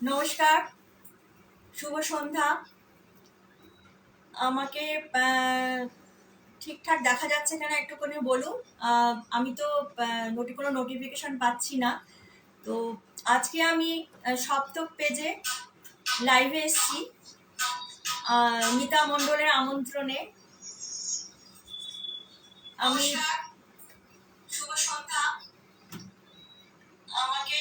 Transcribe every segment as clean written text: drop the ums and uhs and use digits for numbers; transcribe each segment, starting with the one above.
নমস্কার, শুভ সন্ধ্যা। আমাকে ঠিকঠাক দেখা যাচ্ছে কিনা একটুখানি বলুন। আমি তো কোনো নোটিফিকেশন পাচ্ছি না। তো আজকে আমি সপ্তক পেজে লাইভে এসেছি মিতা মণ্ডলের আমন্ত্রণে। আমি শুভ সন্ধ্যা। আমাকে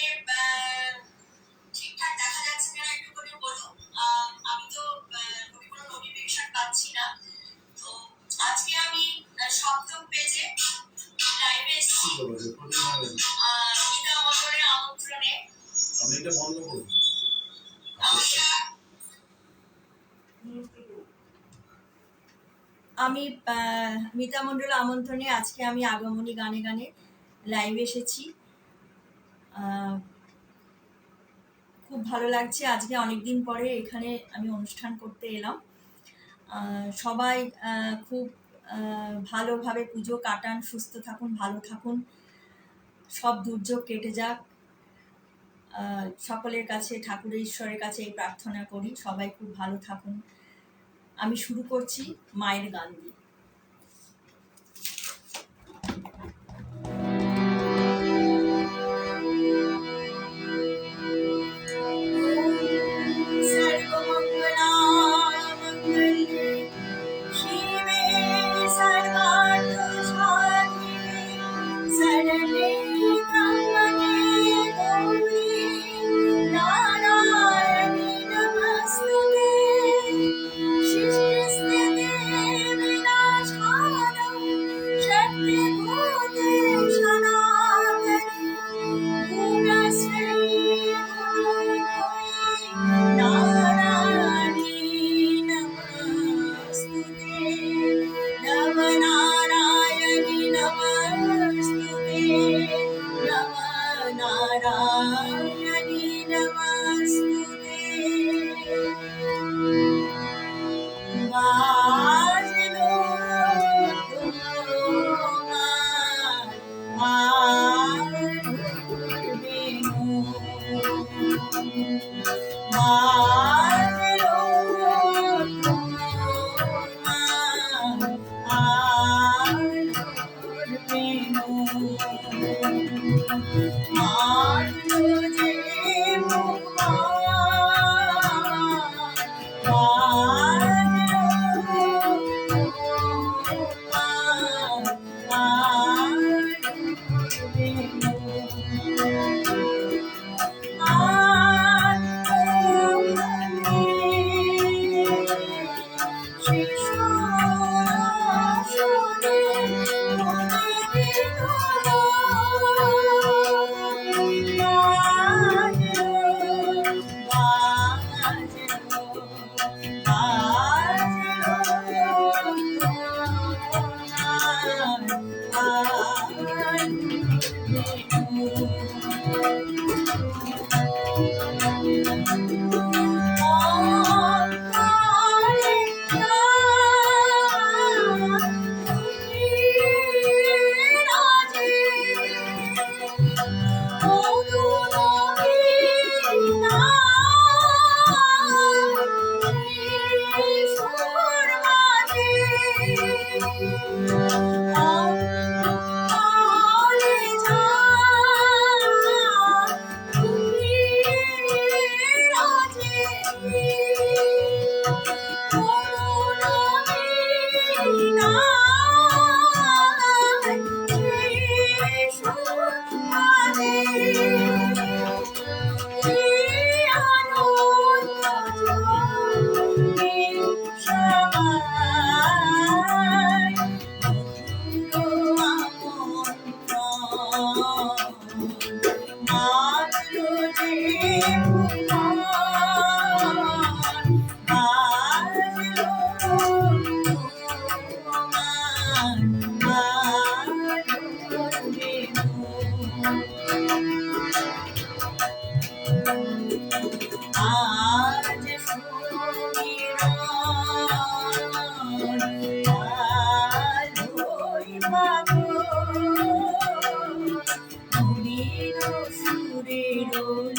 ঠিকঠাক দেখা যাচ্ছে কিনা একটুখানি বলুন। আমি তো কোনো নোটিফিকেশন পাচ্ছি না। তো আজকে আমি সপ্তম পেজে লাইভে এসেছি মিতা মণ্ডলের আমন্ত্রণে। আমি এটা বন্ধ করব। আমি মিতা মণ্ডল আমন্ত্রণে আজকে আমি আগমনী গানে গানে লাইভে এসেছি। খুব ভালো লাগছে, আজকে অনেকদিন পরে এখানে আমি অনুষ্ঠান করতে এলাম। সবাই খুব ভালোভাবে পুজো কাটান, সুস্থ থাকুন, ভালো থাকুন, সব দুর্যোগ কেটে যাক। সকলের কাছে, ঠাকুরের ঈশ্বরের কাছে এই প্রার্থনা করি, সবাই খুব ভালো থাকুন। আমি শুরু করছি মায়ের গান দিয়ে।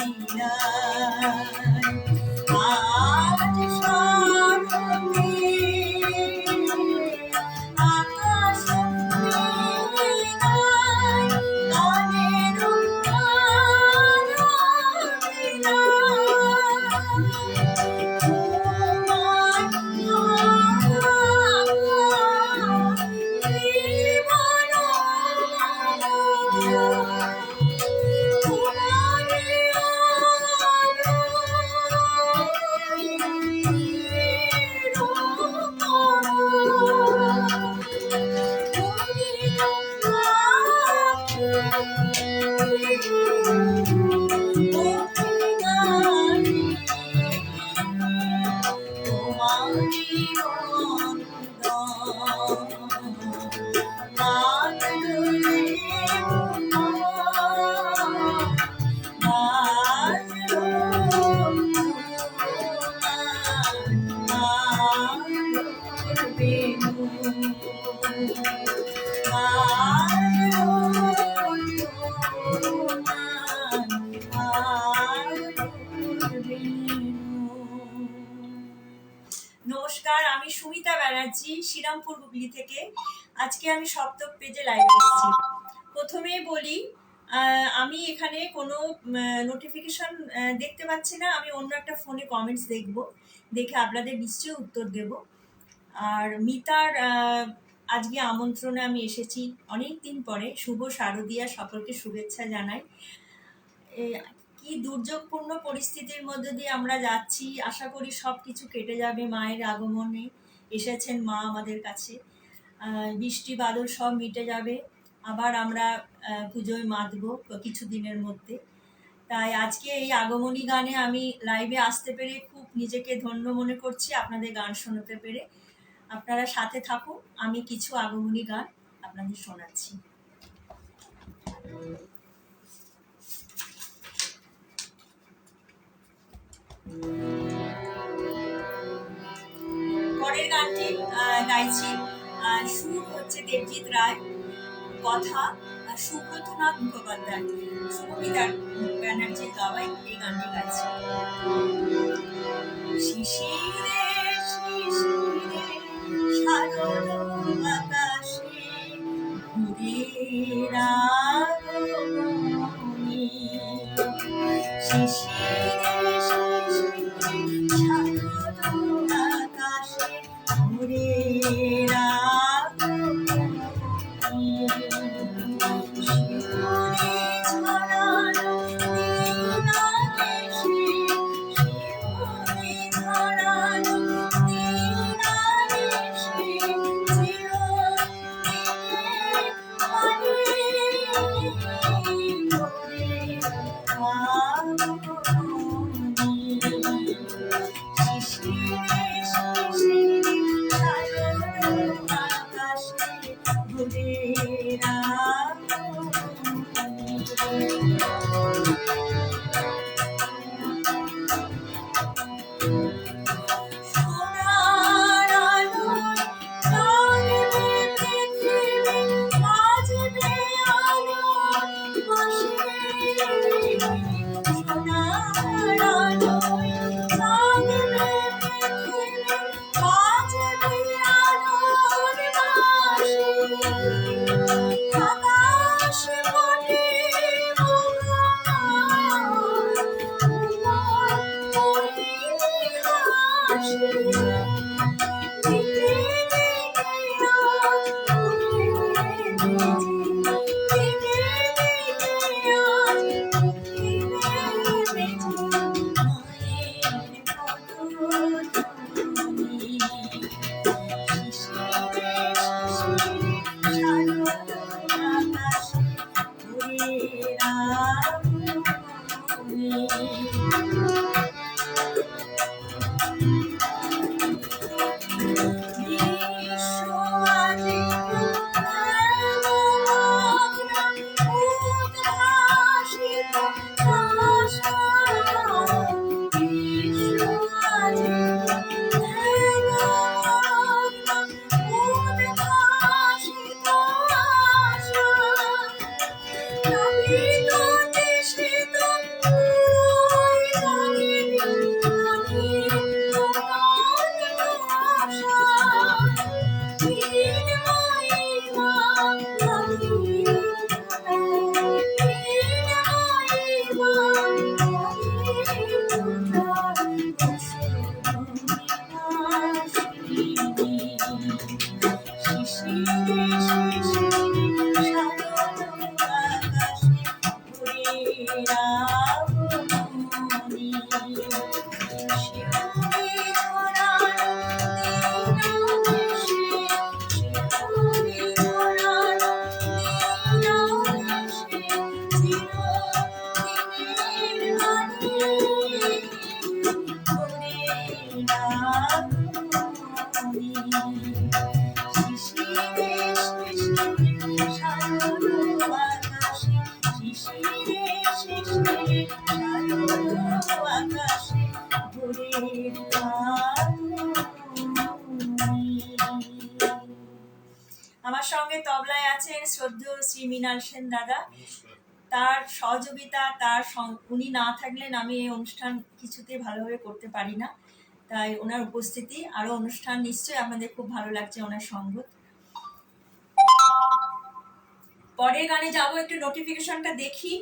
আজ স্মরণে আকাশ নীলায় গানের নমস্কার, আমি সুমিতা ব্যানার্জি, শ্রীরামপুর হুগলি থেকে। আজকে আমি সপ্তম পেজে লাইভে এসেছি। প্রথমেই বলি, আমি এখানে কোনো নোটিফিকেশন দেখতে পাচ্ছি না। আমি অন্য একটা ফোনে কমেন্টস দেখে আপনাদের নিশ্চয়ই উত্তর দেব। আর মিতার আজকে আমন্ত্রণে আমি এসেছি অনেক দিন পরে। শুভ শারদীয়া, সকলকে শুভেচ্ছা জানাই। কি দুর্যোগপূর্ণ পরিস্থিতির মধ্যে দিয়ে আমরা যাচ্ছি, আশা করি সব কিছু কেটে যাবে। মায়ের আগমনে এসেছেন মা আমাদের কাছে, বৃষ্টি বাদল সব মিটে যাবে, আবার আমরা পুজোয় মাতব কিছুদিনের মধ্যে। তাই আজকে এই আগমনী গানে আমি লাইভে আসতে পেরে খুব নিজেকে ধন্য মনে করছি, আপনাদের গান শোনাতে পেরে। আপনারা সাথে থাকুন, আমি কিছু আগমনী গান আপনাদের শোনাচ্ছি। পরের গানটি গাইছি, সুর হচ্ছে দেবজিৎ রায়, কথা সুব্রতনাথ মুখোপাধ্যায়, সুমিতা ব্যানার্জি গাওয়াই এই গানটি গাইছি। শিশিরে শিশিরে শারদ আকাশে ঘুরে রাগমণি, শিশিরে শিশিরে শারদ আকাশে ঘুরে রাগমণি, শিউলি ছড়ানো নীলাদেশে, শিউলি ছড়ানো নীলাদেশে চিরদিনের মানে ঘুরে আগমনী, শিশিরে শিশিরে শারদ আকাশে ঘুরে সোনার আলোয় কাঁদবে পৃথিবী, বাজবে আলোর বাঁশি, সোনার আলোয় কাঁদবে পৃথিবী, বাজবে আলোর বাঁশি, আকাশ পটে আকাশে ভোরের আলো। আমার সঙ্গে তবলায় আছেন শ্রদ্ধেয় শ্রী মৃণাল সেন দাদা। তার সহযোগিতা, উনি না থাকলেন আমি এই অনুষ্ঠান কিছুতে ভালোভাবে করতে পারি না। তাই ওনার উপস্থিতি, আরো অনুষ্ঠান নিশ্চয়ই আমাদের খুব ভালো লাগছে ওনার সঙ্গ। পরের গানে যাবো, একটু নোটিফিকেশনটা দেখি।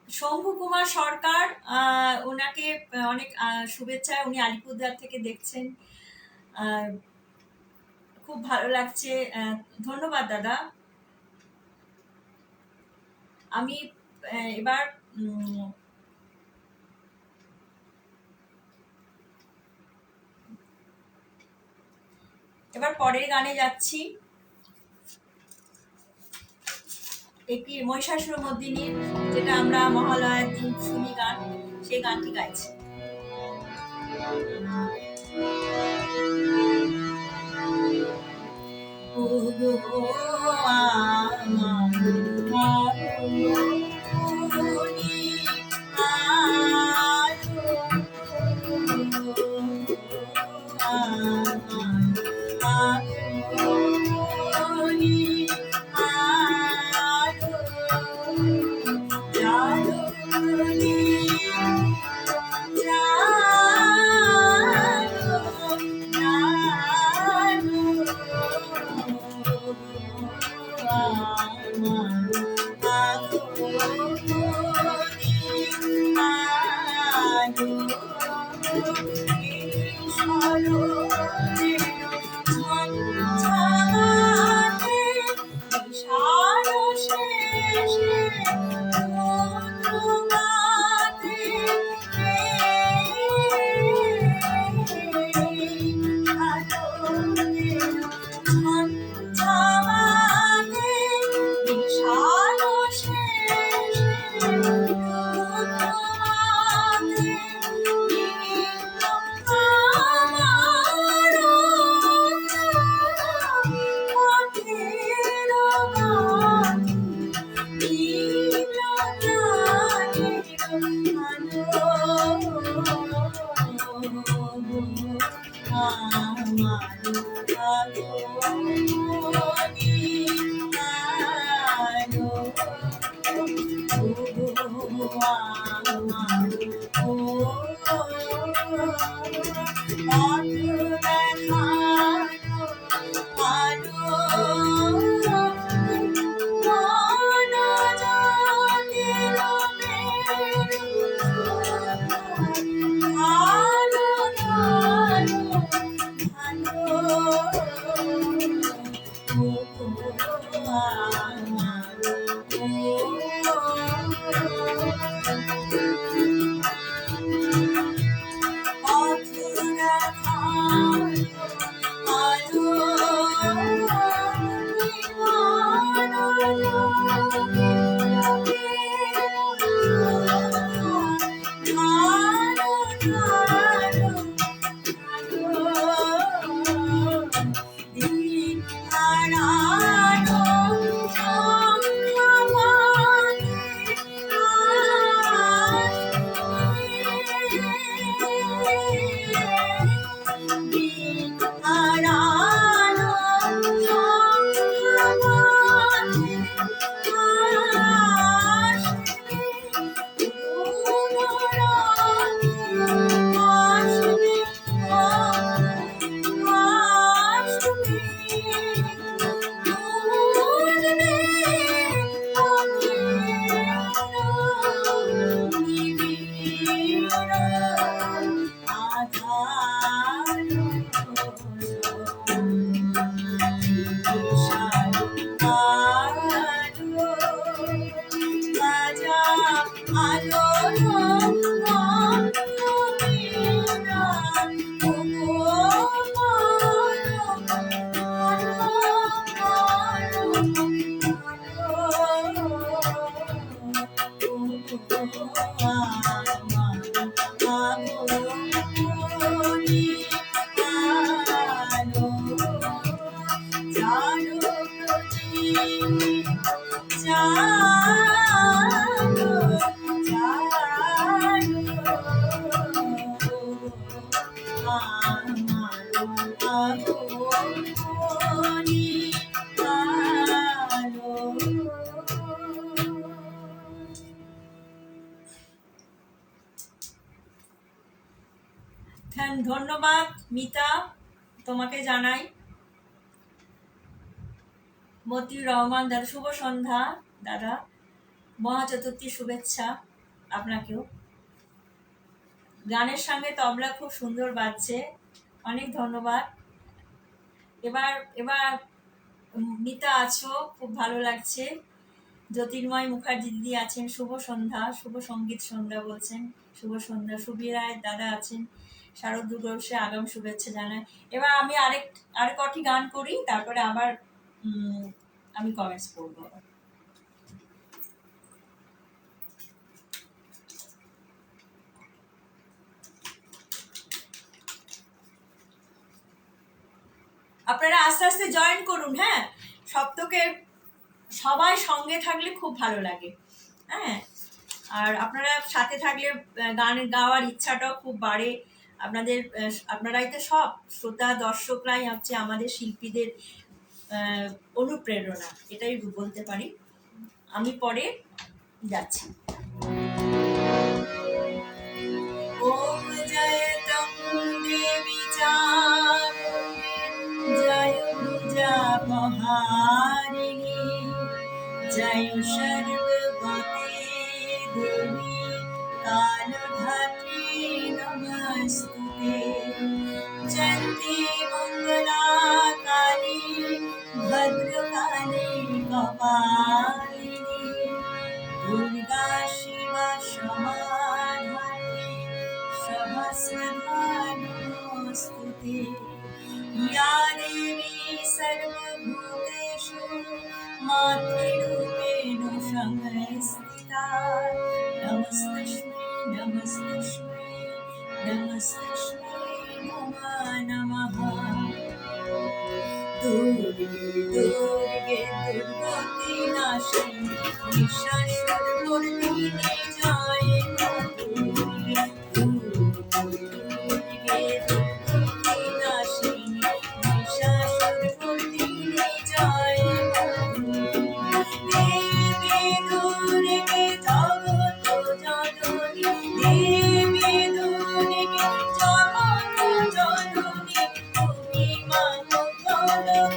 শম্ভু কুমার সরকার, ওনাকে অনেক শুভেচ্ছা। উনি আলিপুরদুয়ার থেকে দেখছেন, খুব ভালো লাগছে, ধন্যবাদ দাদা। আমি এবার পরের গানে যাচ্ছি। একটি মহিষাসুরমর্দিনীর, যেটা আমরা মহালয়ার দিন শুনি গান, সেই গানটি গাইছি। আপনি আলো। ধন্যবাদ মিতা, তোমাকে জানাই। মতিউর রহমান দাদা, শুভ সন্ধ্যা দাদা, মহা চতুর্থীর শুভেচ্ছা আপনাকেও। গানের সঙ্গে তবলা খুব সুন্দর বাজছে, অনেক ধন্যবাদ। এবার এবার মিতা আছো, খুব ভালো লাগছে। জ্যোতির্ময় মুখার্জি দিদি আছেন, শুভ সন্ধ্যা, শুভ সঙ্গীত সন্ধ্যা বলছেন, শুভ সন্ধ্যা। সুবীর রায় দাদা আছেন, শারদ দুর্গোৎসবে আগাম শুভেচ্ছা জানায়। এবার আমি আর কটি গান করি, তারপরে আবার আমি কমেন্টস করবো। আপনারা আস্তে আস্তে জয়েন করুন। হ্যাঁ, সপ্তকের সবাই সঙ্গে থাকলে খুব ভালো লাগে। হ্যাঁ, আর আপনারা সাথে থাকলে গান গাওয়ার ইচ্ছাটাও খুব বাড়ে আপনাদের। আপনারাই তো সব শ্রোতা দর্শকরাই হচ্ছে আমাদের শিল্পীদের অনুপ্রেরণা, এটাই বলতে পারি। আমি পরে যাচ্ছি। ওম জয়তম দেবী জয় ভুজাপহারিণী, জয় সর্বগতে দেবী কালধাত্রী নমস্তুতে। জয়ন্তি মঙ্গলা কালী ভদ্রকালী কপালিনী, দুর্গা শিবা সমাধাত্রী সহস্রধা নমস্তুতে। या देवी सर्वभूतेषु मातृरूपेण संस्थिता, नमस्तस्मै नमस्तस्मै नमस्तस्मै नमो नमः। दुर्गे दुर्गे दुर्गति नाशिनी, महिषासुरमर्दिनी जय। दुर्गे दुर्गे दुर्गति नाशिनी, महिषासुरमर्दिनी जय। देवी दुर्गे जगत जननी, देवी दुर्गे जगत जननी, তুমি মা মঙ্গলকারিণী।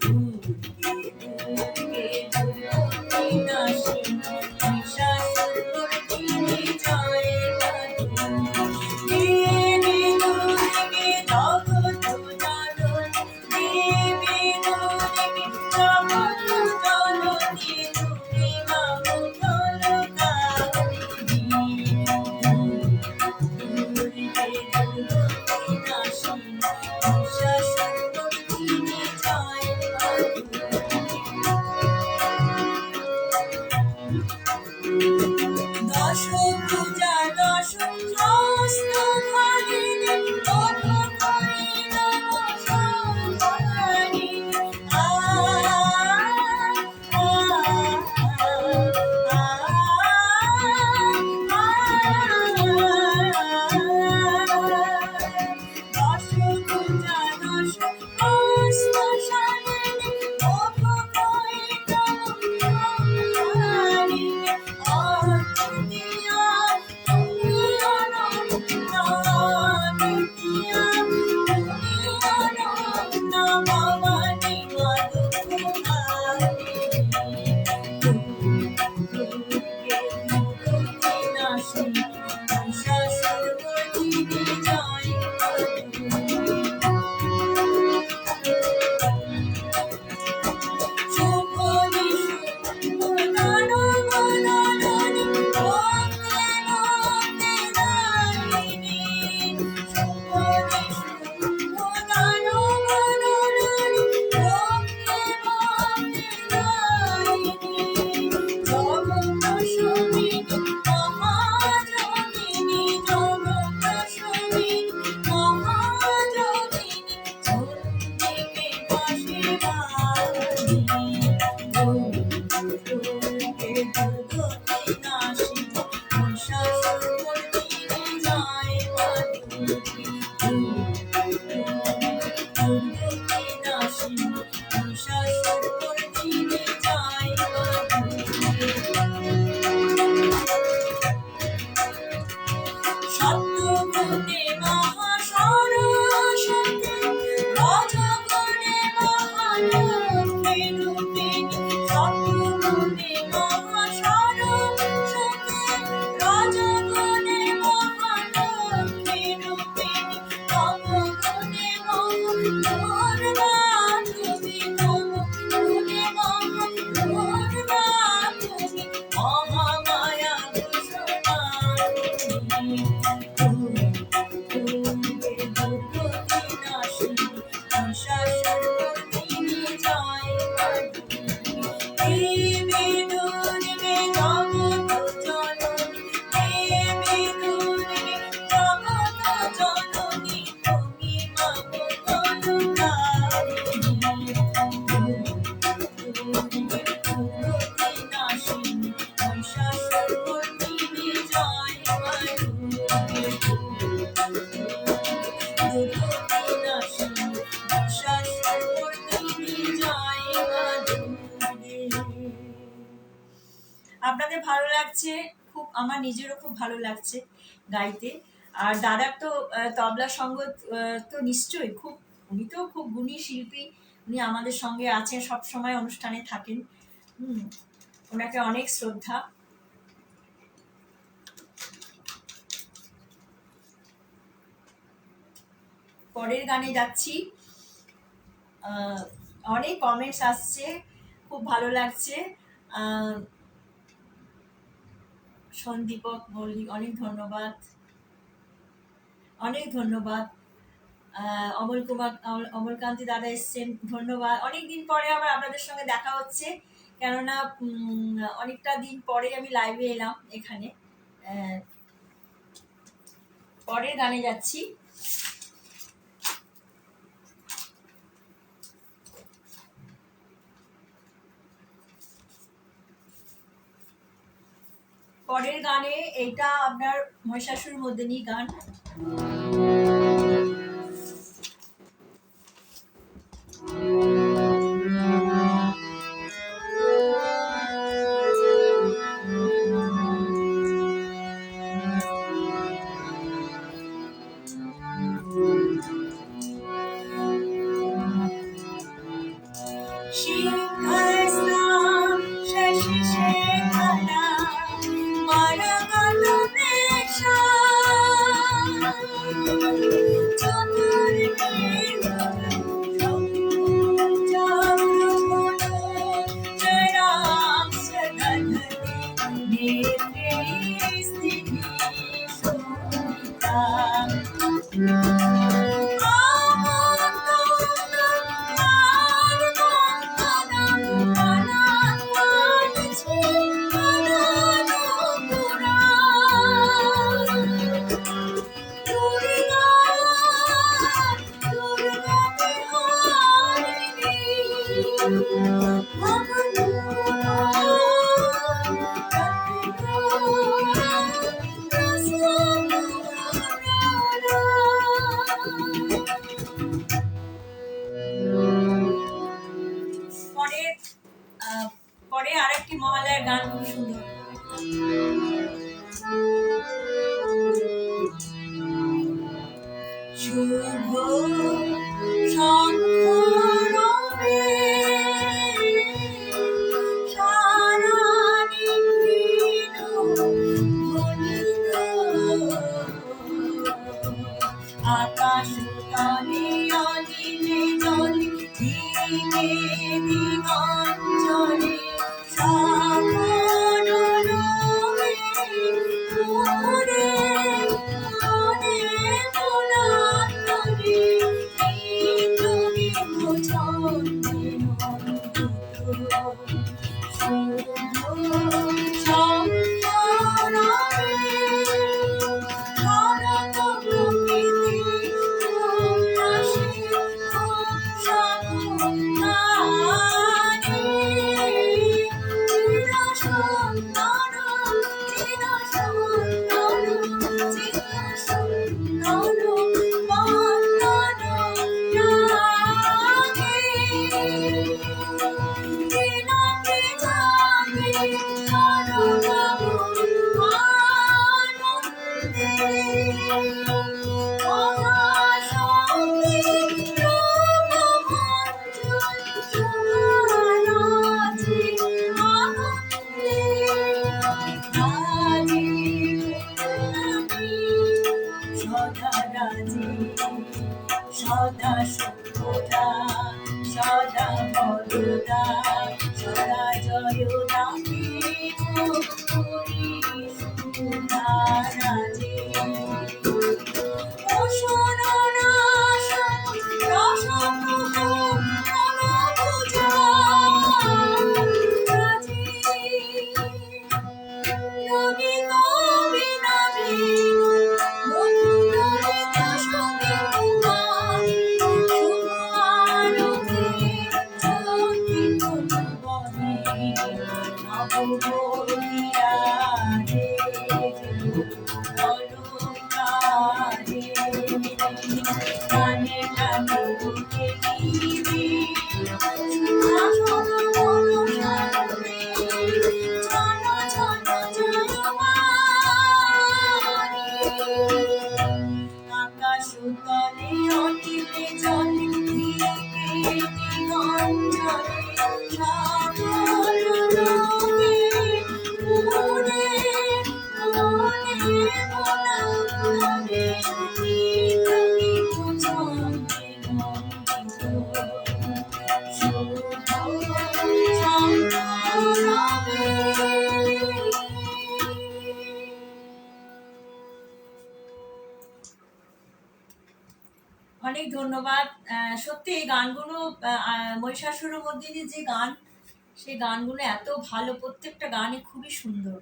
দুর্গে দুর্গে দুর্গতি নাশিনী, महिषासुरमर्दिनी ভালো লাগছে, খুব আমার নিজেরও খুব ভালো লাগছে গাইতে। আর দাদার তো তবলা সঙ্গ তো নিশ্চয়ই খুব, উনি তো খুব গুণী শিল্পী, উনি আমাদের সঙ্গে আছেন, সব সময় অনুষ্ঠানে থাকেন। ওনাকে অনেক শ্রদ্ধা। পরের গানে যাচ্ছি। অনেক কমেন্টস আসছে, খুব ভালো লাগছে। সন্দীপক মল্লিক, অনেক ধন্যবাদ, অনেক ধন্যবাদ। অমলকান্তি দাদা এসছেন, ধন্যবাদ। অনেকদিন পরে আবার আপনাদের সঙ্গে দেখা হচ্ছে, কেননা অনেকটা দিন পরে আমি লাইভে এলাম এখানে। পরের গানে যাচ্ছি। পরের গানে এটা আপনার মহিষাসুর মর্দিনী গান। পরে আরেকটি মহালয়ার গান খুব সুন্দর। শুভ শঙ্করবে আকাশ তলে অনিলে জলে দিনে দিগঞ্জলে সদা শুভদা সদা বলদা সদা জয়দা রাজে Oh, অনেক ধন্যবাদ। সত্যি এই গানগুলো মহিষাসুরের মধ্যে যে গান, সেই গানগুলো এত ভালো, প্রত্যেকটা গানই খুবই সুন্দর।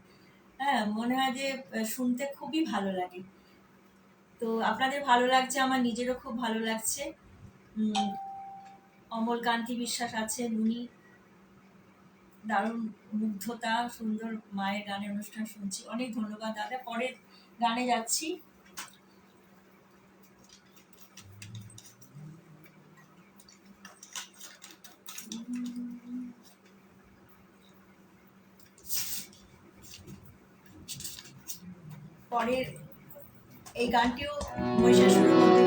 হ্যাঁ, মনে হয় যে শুনতে খুবই ভালো লাগে। তো আপনাদের ভালো লাগছে, আমার নিজেরও খুব ভালো লাগছে। অমল কান্তি বিশ্বাস আছেন, উনি দারুণ মুগ্ধতা, সুন্দর মায়ের গানের অনুষ্ঠান শুনছি। অনেক ধন্যবাদ দাদা। পরের গানে যাচ্ছি। পরের এই গানটিও মহিষাসুরের মধ্যে।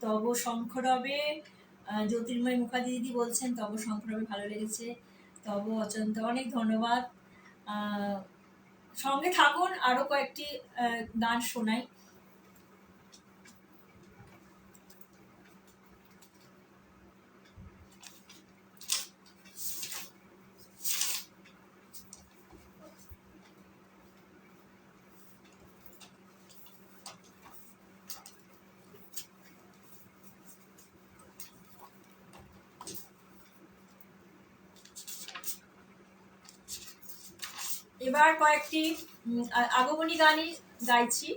তব শঙ্করবে, জ্যোতির্ময় মুখার্জি দিদি বলছেন তব শঙ্করবে ভালো লেগেছে। তব অচন্ত, অনেক ধন্যবাদ। সঙ্গে থাকুন, আরো কয়েকটি গান শোনাই। এবার কয়েকটি আগমনী গানই গাইছি।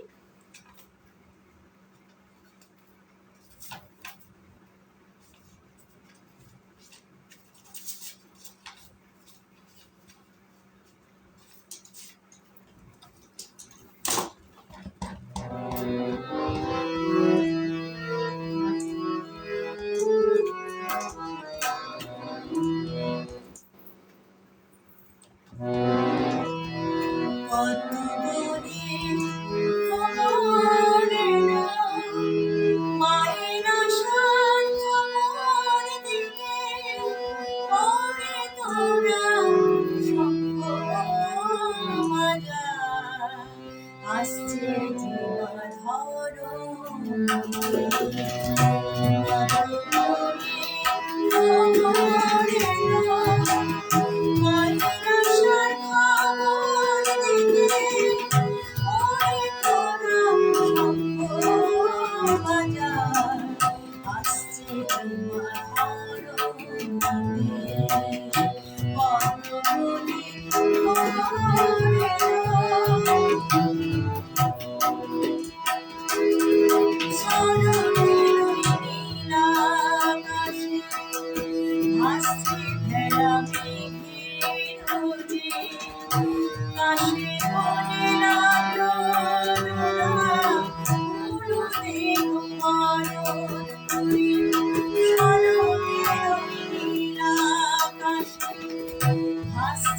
আসছে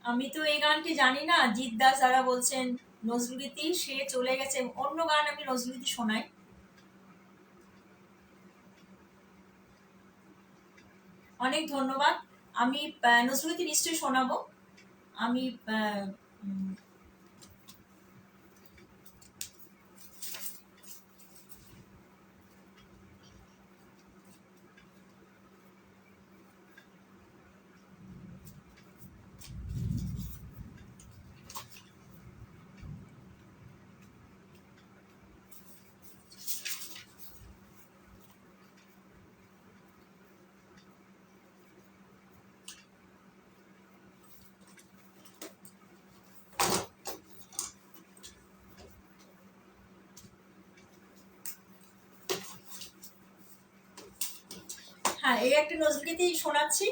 আমি তো এই গানটি জানি না। জিৎ দাস যারা বলছেন নজরুলগীতি, সে চলে গেছে, অন্য গান আমি নজরুলগীতি শোনাই। অনেক ধন্যবাদ। আমি নজরুলগীতি নিশ্চয়ই শোনাবো। আমি হ্যাঁ, এই একটা নজরুল গীতি শোনাচ্ছি।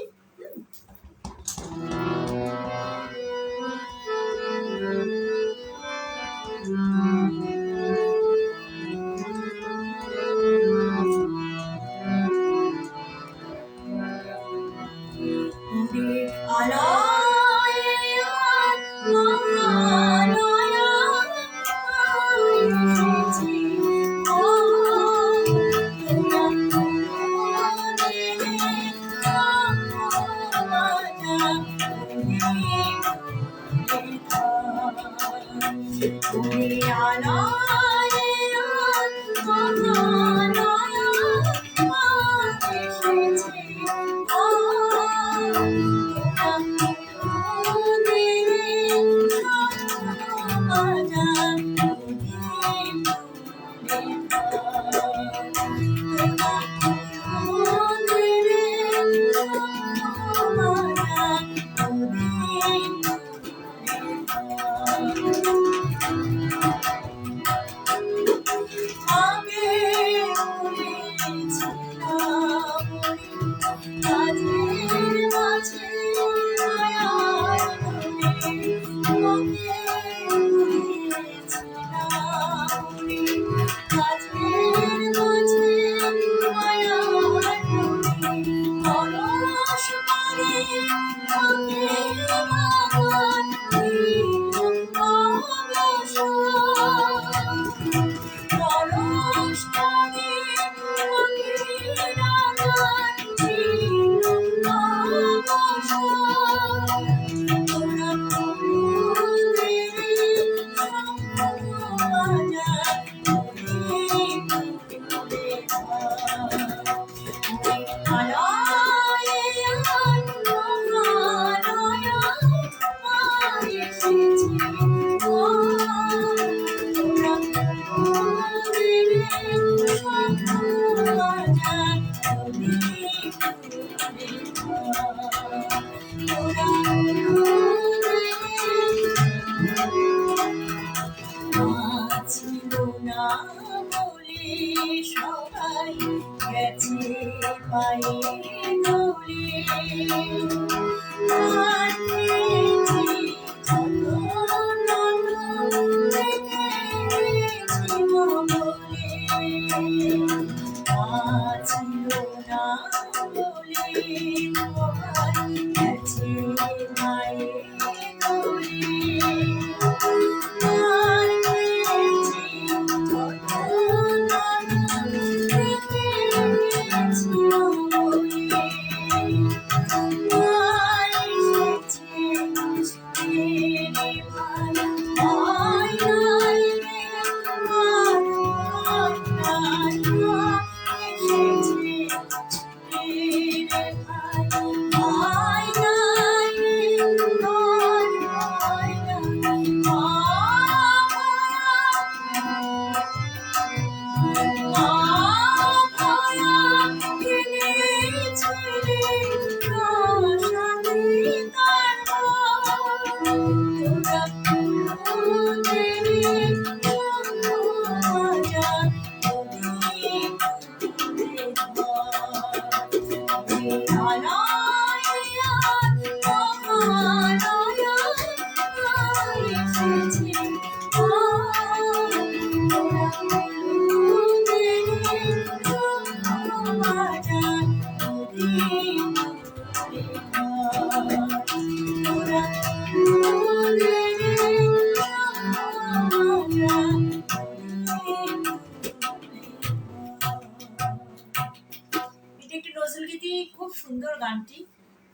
খুব সুন্দর গানটি।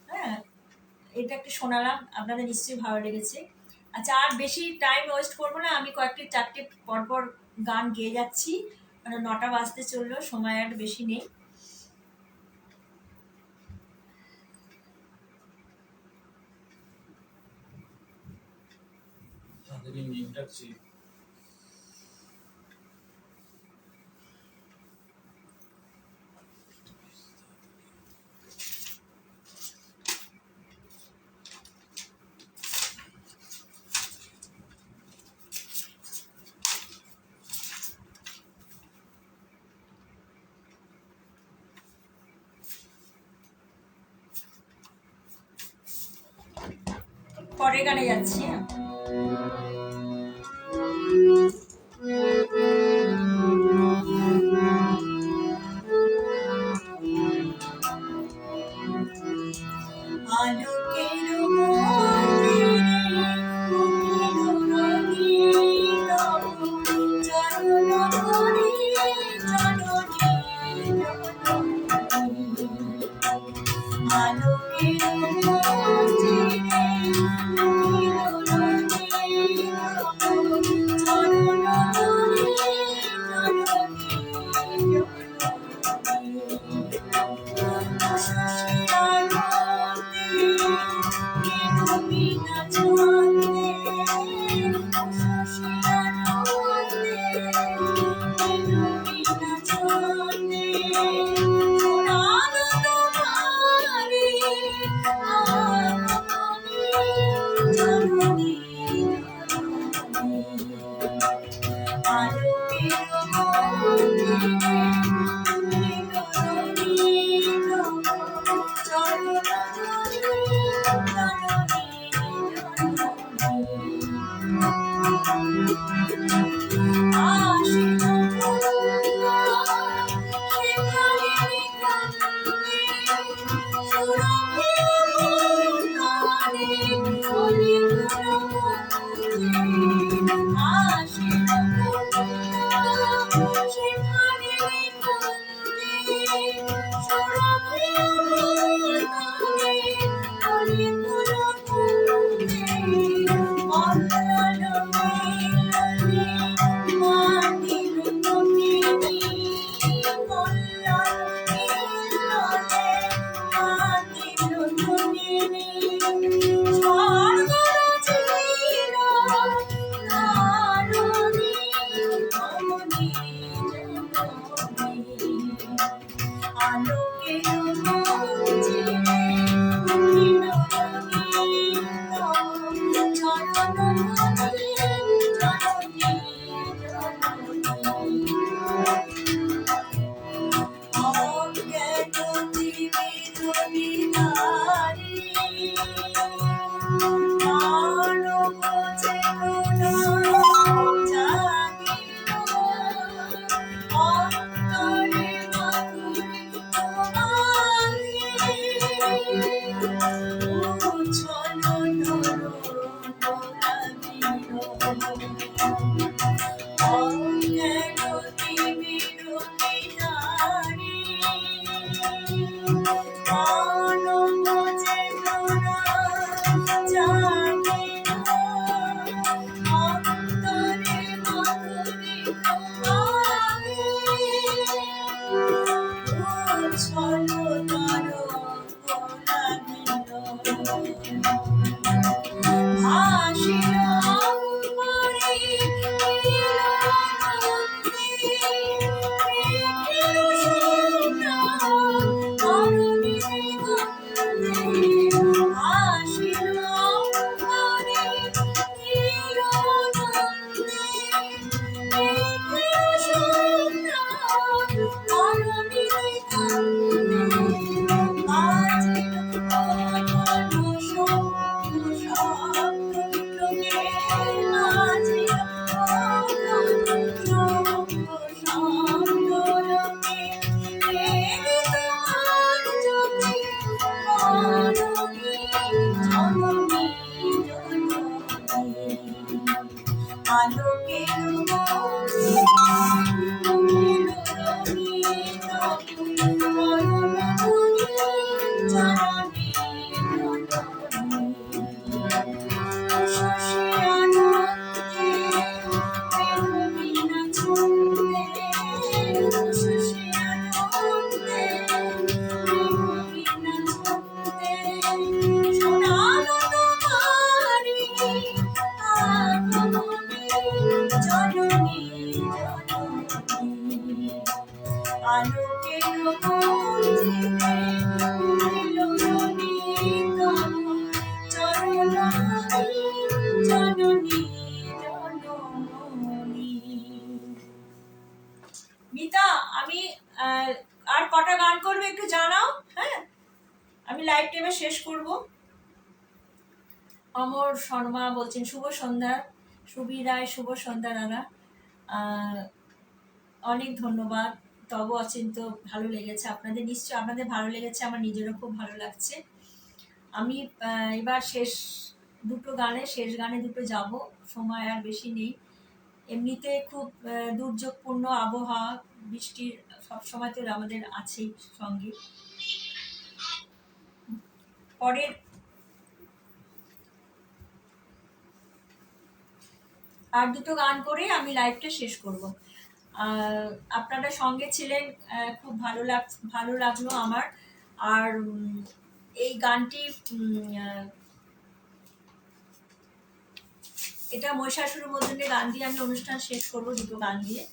হ্যাঁ, এটা একটা শোনালাম, আপনাদের নিশ্চয়ই ভালো লেগেছে। আচ্ছা, আর বেশি টাইম ওয়েস্ট করবো না, আমি চারটে পরপর গান গেয়ে যাচ্ছি, মানে 9টা বাজতে চললো, সময় আর বেশি নেই। পরের গানে যাচ্ছি। হ্যাঁ, আলোকের মন্দিরে উঠিল রবি তব চরণ ধরে জননী জননী। আলোকের মন্দিরে উঠিল রবি তব চরণ ধরে জননী মিতা, আমি আর কটা গান করবে একটু জানাও। হ্যাঁ, আমি লাইভ টাইমে শেষ করব। অমর শর্মা বলছেন শুভ সন্ধ্যা। সুবীর রায় শুভ সন্ধ্যা দাদা। অনেক ধন্যবাদ। তব অচিন্ত ভালো লেগেছে আপনাদের, নিশ্চয়ই আপনাদের ভালো লেগেছে, আমার নিজেরও খুব ভালো লাগছে। আমি এবার শেষ গানে দুটো যাব, সময় আর বেশি নেই। এমনিতে খুব দুর্যোগপূর্ণ আবহাওয়া, বৃষ্টির সবসময় তো আমাদের আছেই সঙ্গে। পরের আর দুটো গান করে আমি লাইভটা শেষ করব। আপনারা সঙ্গে ছিলেন, খুব ভালো লাগলো আমার। আর এই গানটি এটা মহিষাসুর মর্দিনী গান দিয়ে আমি অনুষ্ঠান শেষ করব, দুটো গান দিয়ে।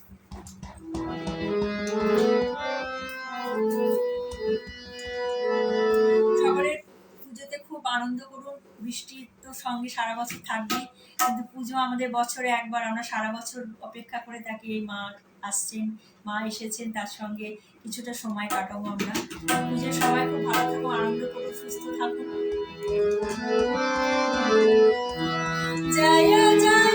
সকলের পুজোতে খুব আনন্দ করুন। বৃষ্টি তো সঙ্গে সারা বছর থাকবে, কিন্তু পুজো আমাদের বছরে একবার, আমরা সারা বছর অপেক্ষা করে থাকি। এই মা আসছেন, মা এসেছেন, তার সঙ্গে কিছুটা সময় কাটাবো আমরা। পুজোর সবাই খুব ভালো থাকুন, আনন্দ করুন, সুস্থ থাকুন। জয় জয়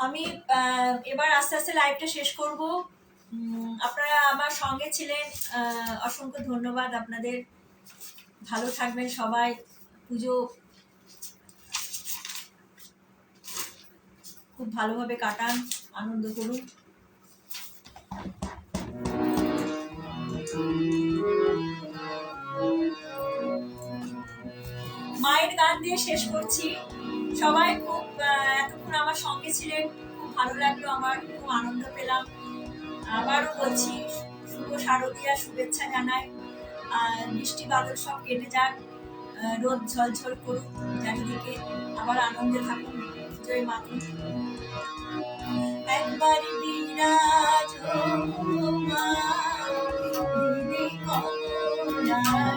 আমি এবার আস্তে আস্তে লাইভটা শেষ করব। আপনারা আমার সঙ্গে ছিলেন, অসংখ্য ধন্যবাদ আপনাদের। ভালো থাকবেন সবাই, পুজো খুব ভালোভাবে কাটান, আনন্দ করুন। মায়ের গান দিয়ে শেষ করছি। সবাই খুব এতক্ষণ আমার সঙ্গে ছিলেন, খুব ভালো লাগলো, আমার খুব আনন্দ পেলাম। আবারও বলছি, শুভ শারদীয়া শুভেচ্ছা জানাই। বৃষ্টি বাদল সব কেটে যাক, রোদ ঝলঝল করুক চারিদিকে, আবার আনন্দে থাকুন, জয় মাতুন। একবার বিরাজ মা দিদি কমলাসনে,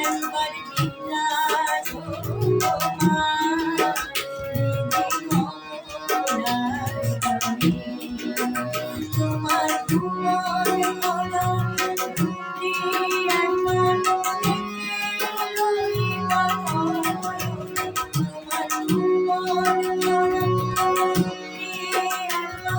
একবার বিরাজ মা দিদি কমলাসনে, তোমার ভুবন হলো দুটি একবার লইবা, তোমার ভুবন হলো দুটি একবার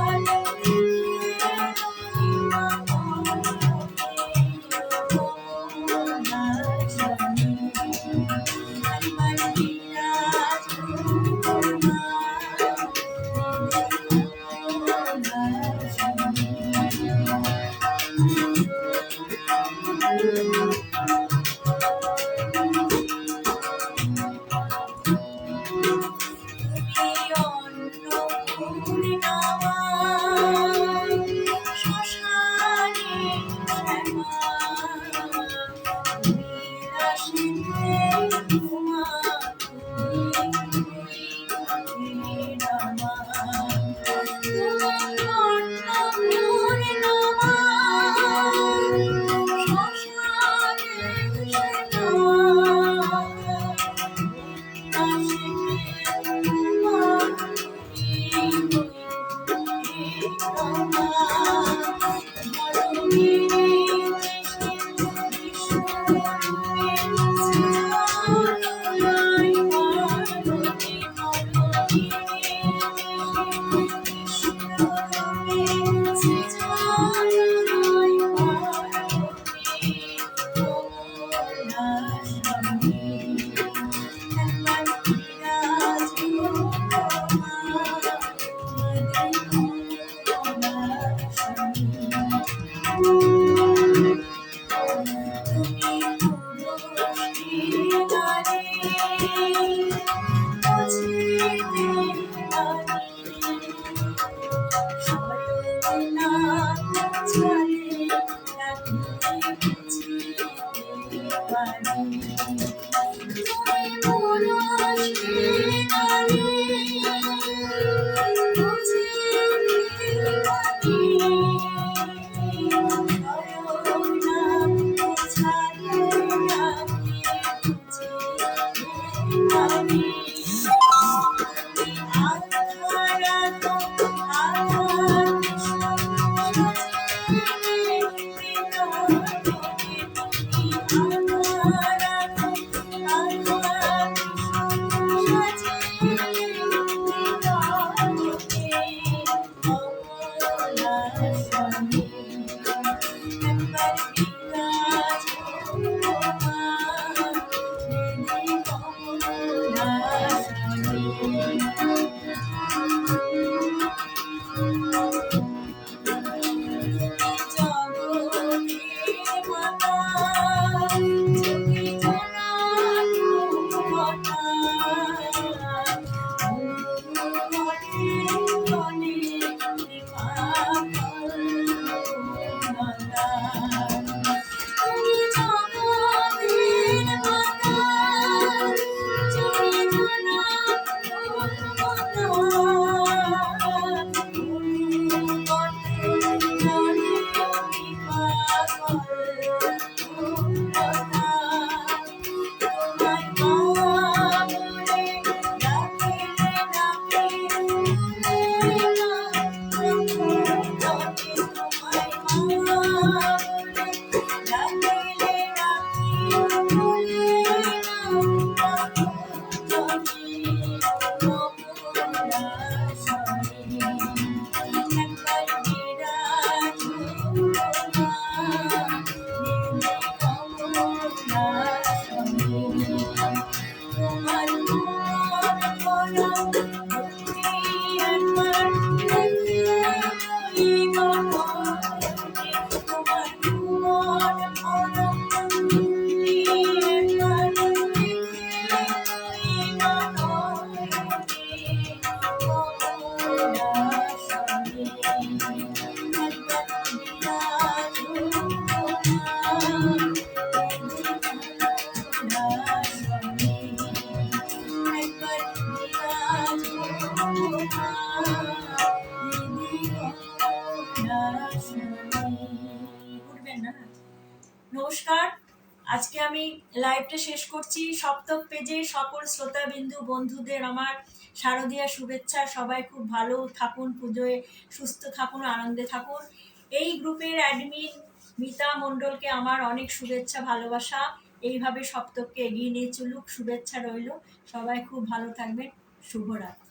নমস্কার, আজকে আমি লাইভটা শেষ করছি। সপ্তক পেজে সকল শ্রোতাবিন্দু বন্ধুদের আমার শারদীয়া শুভেচ্ছা। সবাই খুব ভালো থাকুন, পুজোয় সুস্থ থাকুন, আনন্দে থাকুন। এই গ্রুপের অ্যাডমিন মিতা মণ্ডলকে আমার অনেক শুভেচ্ছা, ভালোবাসা। এইভাবে সপ্তককে এগিয়ে নিয়ে চলুক, শুভেচ্ছা রইল। সবাই খুব ভালো থাকবেন। শুভরাত্রি।